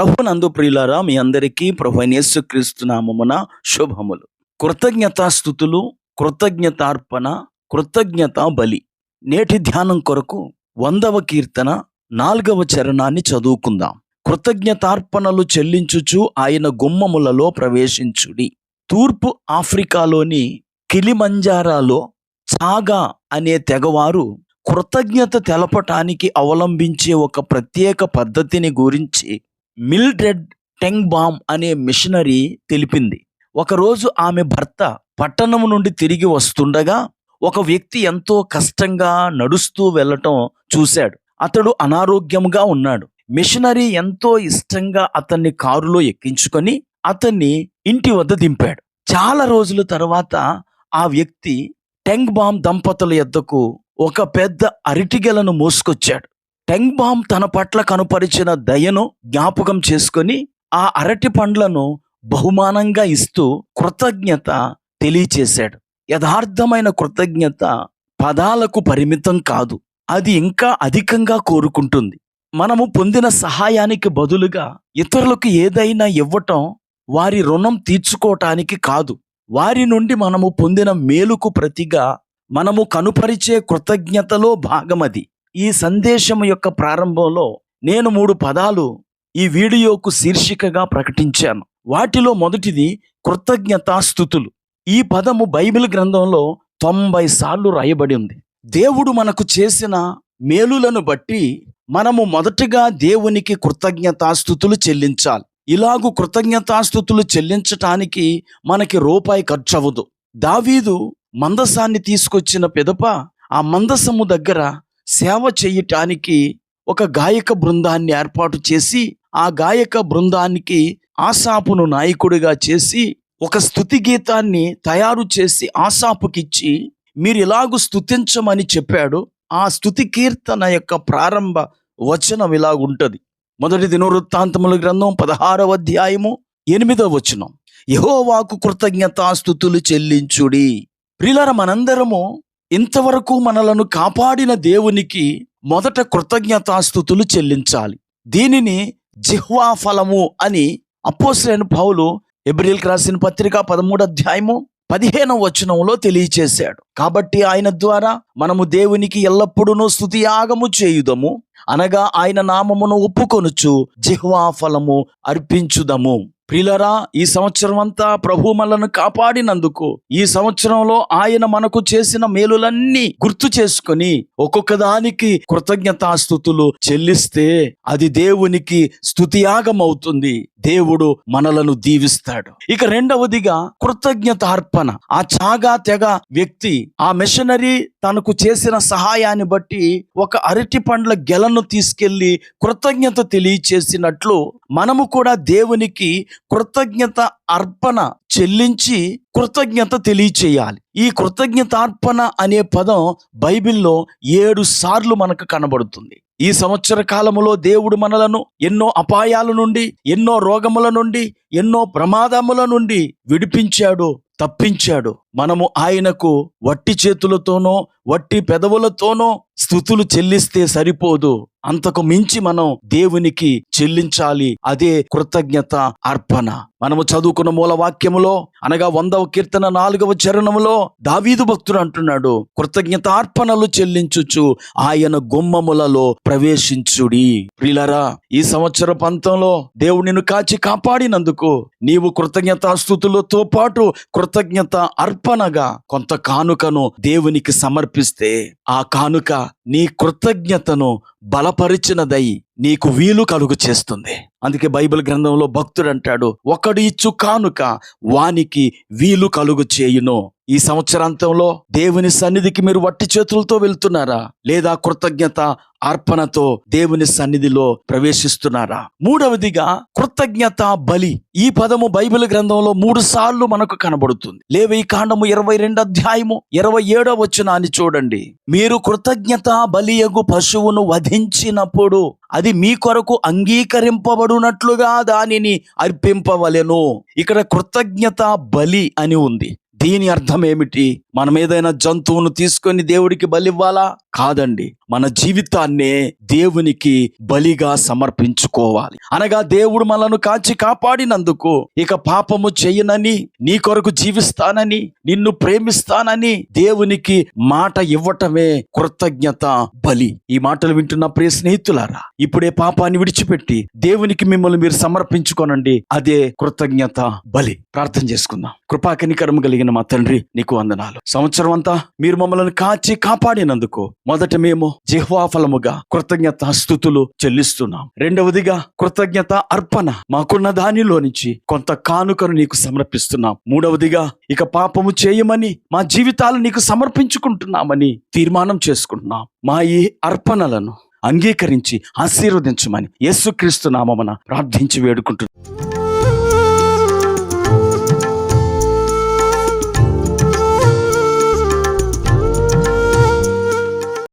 ప్రభునందు ప్రియులారా, మీ అందరికీ ప్రభువైన యేసుక్రీస్తు నామమున శుభములు. కృతజ్ఞతాస్తుతులు, కృతజ్ఞతార్పణ, కృతజ్ఞత బలి. నేటి ధ్యానం కొరకు 100వ కీర్తన 4వ చరణాన్ని చదువుకుందాం. కృతజ్ఞతార్పణలు చెల్లించుచు ఆయన గుమ్మములలో ప్రవేశించుడి. తూర్పు ఆఫ్రికాలోని కిలిమంజారాలో చాగా అనే తెగవారు కృతజ్ఞత తెలపటానికి అవలంబించే ఒక ప్రత్యేక పద్ధతిని గురించి మిల్డ్రెడ్ టెంగ్బామ్ అనే మిషనరీ తెలిపింది. ఒకరోజు ఆమె భర్త పట్టణం నుండి తిరిగి వస్తుండగా ఒక వ్యక్తి ఎంతో కష్టంగా నడుస్తూ వెళ్ళటం చూశాడు. అతడు అనారోగ్యంగా ఉన్నాడు. మిషనరీ ఎంతో ఇష్టంగా అతన్ని కారులో ఎక్కించుకొని అతన్ని ఇంటి వద్ద దింపాడు. చాలా రోజుల తర్వాత ఆ వ్యక్తి టెంగ్బామ్ దంపతుల యొద్దకు ఒక పెద్ద అరటిగెలను మోసుకొచ్చాడు. టెంగ్బామ్ తన పట్ల కనుపరిచిన దయను జ్ఞాపకం చేసుకొని ఆ అరటి పండ్లను బహుమానంగా ఇస్తూ కృతజ్ఞత తెలియచేశాడు. యథార్థమైన కృతజ్ఞత పదాలకు పరిమితం కాదు, అది ఇంకా అధికంగా కోరుకుంటుంది. మనము పొందిన సహాయానికి బదులుగా ఇతరులకు ఏదైనా ఇవ్వటం వారి రుణం తీర్చుకోవటానికి కాదు, వారి నుండి మనము పొందిన మేలుకు ప్రతిగా మనము కనుపరిచే కృతజ్ఞతలో భాగమది. ఈ సందేశం యొక్క ప్రారంభంలో నేను 3 పదాలు ఈ వీడియోకు శీర్షికగా ప్రకటించాను. వాటిలో మొదటిది కృతజ్ఞతాస్తుతులు. ఈ పదము బైబిల్ గ్రంథంలో 90 సార్లు రాయబడి ఉంది. దేవుడు మనకు చేసిన మేలులను బట్టి మనము మొదటగా దేవునికి కృతజ్ఞతాస్తుతులు చెల్లించాలి. ఇలాగు కృతజ్ఞతాస్తుతులు చెల్లించటానికి మనకి రూపాయి ఖర్చు అవ్వదు. దావీదు మందసాన్ని తీసుకొచ్చిన పిదప ఆ మందసము దగ్గర సేవ చేయటానికి ఒక గాయక బృందాన్ని ఏర్పాటు చేసి ఆ గాయక బృందానికి ఆసాపును నాయకుడిగా చేసి ఒక స్తుతి గీతాన్ని తయారు చేసి ఆసాపుకిచ్చి మీరు ఇలాగు స్తుతించమని చెప్పాడు. ఆ స్తుతి కీర్తన యొక్క ప్రారంభ వచనం ఇలాగుంటది. మొదటి దినవృత్తాంతముల గ్రంథం 16వ అధ్యాయము 8వ వచనం, యెహోవాకు కృతజ్ఞతాస్తుతులు చెల్లించుడి. ప్రియులారా, మనందరము ఇంతవరకు మనలను కాపాడిన దేవునికి మొదట కృతజ్ఞతాస్తుతులు చెల్లించాలి. దీనిని జిహ్వా ఫలము అని అపోస్తలుడైన పౌలు హెబ్రీయులకు రాసిన పత్రిక 13వ అధ్యాయము 15వ వచనంలో తెలియచేశాడు. కాబట్టి ఆయన ద్వారా మనము దేవునికి ఎల్లప్పుడూ స్తుతి యాగము చేయుదము, అనగా ఆయన నామమును ఒప్పుకొనుచు జిహ్వా ఫలము అర్పించుదము. ప్రియులారా, ఈ సంవత్సరం అంతా ప్రభు మనలను కాపాడినందుకు, ఈ సంవత్సరంలో ఆయన మనకు చేసిన మేలులన్నీ గుర్తు చేసుకొని ఒక్కొక్క దానికి కృతజ్ఞతాస్తుతులు చెల్లిస్తే అది దేవునికి స్తుతియాగం అవుతుంది. దేవుడు మనలను దీవిస్తాడు. ఇక రెండవదిగా కృతజ్ఞత అర్పణ. ఆ చాగా తెగ వ్యక్తి, ఆ మిషనరీ తనకు చేసిన సహాయాన్ని బట్టి ఒక అరటి పండ్ల గెలను తీసుకెళ్లి కృతజ్ఞత తెలియచేసినట్లు మనము కూడా దేవునికి కృతజ్ఞత అర్పణ చెల్లించి కృతజ్ఞత తెలియచేయాలి. ఈ కృతజ్ఞతార్పణ అనే పదం బైబిల్లో 7 సార్లు మనకు కనబడుతుంది. ఈ సంవత్సర కాలములో దేవుడు మనలను ఎన్నో అపాయాల నుండి, ఎన్నో రోగముల నుండి, ఎన్నో ప్రమాదముల నుండి విడిపించాడు, తప్పించాడు. మనము ఆయనకు వట్టి చేతులతోనో వట్టి పెదవులతోనో స్తుతులు చెల్లిస్తే సరిపోదు, అంతకు మించి మనం దేవునికి చెల్లించాలి. అదే కృతజ్ఞత అర్పణ. మనము చదువుకున్న మూల వాక్యములో అనగా 100వ కీర్తన 4వ చరణములో దావీదు భక్తుడు అంటున్నాడు, కృతజ్ఞతార్పణలు చెల్లించుచు ఆయన గుమ్మములలో ప్రవేశించుడి. ప్రియులారా, ఈ సంవత్సర పంతంలో దేవుడు నిన్ను కాచి కాపాడినందుకు నీవు కృతజ్ఞతాస్తుతులతో పాటు కృతజ్ఞత అర్పణగా కొంత కానుకను దేవునికి సమర్పిస్తే ఆ కానుక నీ కృతజ్ఞతను బలపరిచినదై నీకు వీలు కలుగు చేస్తుంది. అందుకే బైబిల్ గ్రంథంలో భక్తుడు అంటాడు, ఒకడు ఇచ్చు కానుక వానికి వీలు కలుగు చేయును. ఈ సంవత్సరాంతంలో దేవుని సన్నిధికి మీరు వట్టి చేతులతో వెళ్తున్నారా, లేదా కృతజ్ఞత అర్పణతో దేవుని సన్నిధిలో ప్రవేశిస్తున్నారా? మూడవదిగా కృతజ్ఞత బలి. ఈ పదము బైబిల్ గ్రంథంలో 3 సార్లు మనకు కనబడుతుంది. లేవీ కాండము 22వ అధ్యాయము 27వ వచనాన్ని చూడండి. మీరు కృతజ్ఞత బలియగు పశువును వధించినప్పుడు అది మీ కొరకు అంగీకరింపబడునట్లుగా దానిని అర్పింపవలెను. ఇక్కడ కృతజ్ఞత బలి అని ఉంది. దీని అర్థం ఏమిటి? మనం ఏదైనా జంతువును తీసుకొని దేవుడికి బలి ఇవ్వాలా? కాదండి. మన జీవితాన్నే దేవునికి బలిగా సమర్పించుకోవాలి. అనగా దేవుడు మనను కాచి కాపాడినందుకు ఇక పాపము చేయనని, నీ కొరకు జీవిస్తానని, నిన్ను ప్రేమిస్తానని దేవునికి మాట ఇవ్వటమే కృతజ్ఞత బలి. ఈ మాటలు వింటున్న ప్రియ స్నేహితులారా, ఇప్పుడే పాపాన్ని విడిచిపెట్టి దేవునికి మిమ్మల్ని మీరు సమర్పించుకోనండి. అదే కృతజ్ఞత బలి. ప్రార్థన చేసుకుందాం. కృపాకనికరము కలిగిన మా తండ్రి, నీకు వందనాలు. సంవత్సరం అంతా మీరు మమ్మల్ని కాచి కాపాడినందుకు మొదట మేము జిహ్వా ఫలముగా కృతజ్ఞత స్తుతులు చెల్లిస్తున్నాం. రెండవదిగా కృతజ్ఞత అర్పణ, మాకున్న దానిలో నుంచి కొంత కానుకను నీకు సమర్పిస్తున్నాం. మూడవదిగా ఇక పాపము చేయమని మా జీవితాలు నీకు సమర్పించుకుంటున్నామని తీర్మానం చేసుకుంటున్నాం. మా ఈ అర్పణలను అంగీకరించి ఆశీర్వదించమని యేసుక్రీస్తు నామమున ప్రార్థించి వేడుకుంటున్నాం.